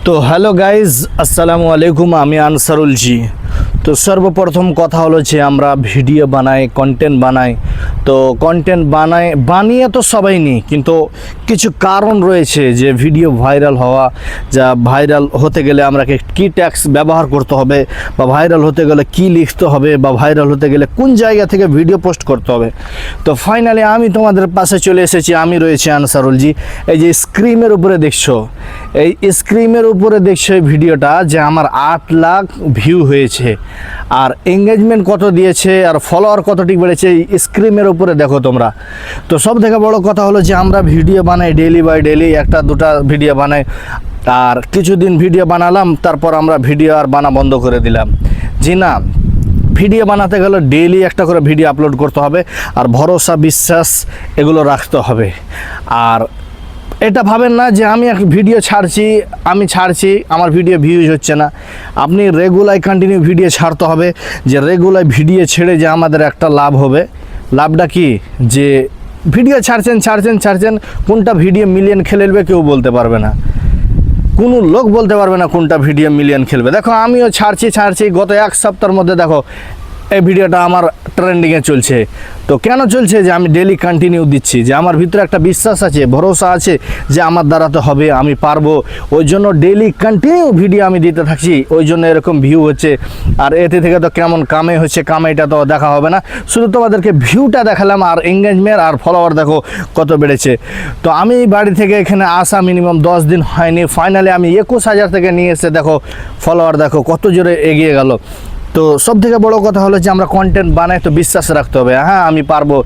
তো hello guys, আসসালামু আলাইকুম। আমি আনসারুল জি। তো সর্বপ্রথম কথা হলো যে আমরা ভিডিও বানাই, কন্টেন্ট বানাই। তো কন্টেন্ট বানিয়ে তো সবাই নিই, কিন্তু কিছু কারণ রয়েছে যে ভিডিও ভাইরাল হওয়া, যা ভাইরাল হতে গেলে আমাকে কী ট্যাক্স ব্যবহার করতে হবে, বা ভাইরাল হতে গেলে কি লিখতে হবে, বা ভাইরাল হতে গেলে কোন জায়গা থেকে ভিডিও পোস্ট করতে হবে। তো ফাইনালি আমি তোমাদের পাশে চলে এসেছি। আমি রয়েছি আনসারুল জি। এই যে স্ক্রিনের উপরে দেখছো, এই স্ক্রিনের উপরে দেখছো এই ভিডিওটা যে আমার 8 লাখ ভিউ হয়েছে, আর এঙ্গেজমেন্ট কত দিয়েছে, আর ফলোয়ার কতটি বেড়েছে এই স্ক্রিনের উপরে দেখো তোমরা। তো সব থেকে বড় কথা হলো যে আমরা ভিডিও বানাই ডেইলি বাই ডেইলি, একটা দুটা ভিডিও বানাই, আর কিছুদিন ভিডিও বানালাম, তারপর আমরা ভিডিও আর বানা বন্ধ করে দিলাম। জি না, ভিডিও বানাতে গেলে ডেইলি একটা করে ভিডিও আপলোড করতে হবে, আর ভরসা বিশ্বাস এগুলো রাখতে হবে। আর এটা ভাবেন না যে আমি এক ভিডিও ছাড়ছি আমার ভিডিও ভিউজ হচ্ছে না। আপনি রেগুলার কন্টিনিউ ভিডিও ছাড়তে হবে, যে রেগুলার ভিডিও ছেড়ে যে আমাদের একটা লাভ হবে। লাভটা কি, যে ভিডিও ছাড়ছেন, কোনটা ভিডিও মিলিয়ন খেলবে কেউ বলতে পারবে না, কোনো লোক বলতে পারবে না কোনটা ভিডিও মিলিয়ন খেলবে। দেখো আমিও ছাড়ছি গত এক সপ্তাহের মধ্যে দেখো এই ভিডিওটা আমার ট্রেন্ডিংয়ে চলছে। তো কেন চলছে, যে আমি ডেলি কন্টিনিউ দিচ্ছি, যে আমার ভিতরে একটা বিশ্বাস আছে, ভরসা আছে যে আমার দ্বারা তো হবে, আমি পারবো। ওই জন্য ডেলি কন্টিনিউ ভিডিও আমি দিতে থাকছি, ওই জন্য এরকম ভিউ হচ্ছে। আর এতে থেকে তো কেমন কামাই হচ্ছে, কামাইটা তো দেখা হবে না, শুধু তোমাদেরকে ভিউটা দেখালাম, আর এঙ্গেজমেন্ট আর ফলোয়ার দেখো কত বেড়েছে। তো আমি বাড়ি থেকে এখানে আসা মিনিমাম 10 দিন হয়নি, ফাইনালি আমি 21,000 থেকে নিয়ে এসে দেখো ফলোয়ার দেখো কত জোরে এগিয়ে গেল। তো সব থেকে বড় কথা হলো যে আমরা কন্টেন্ট বানাই তো বিশ্বাস রাখতে হবে, হ্যাঁ আমি পারবো।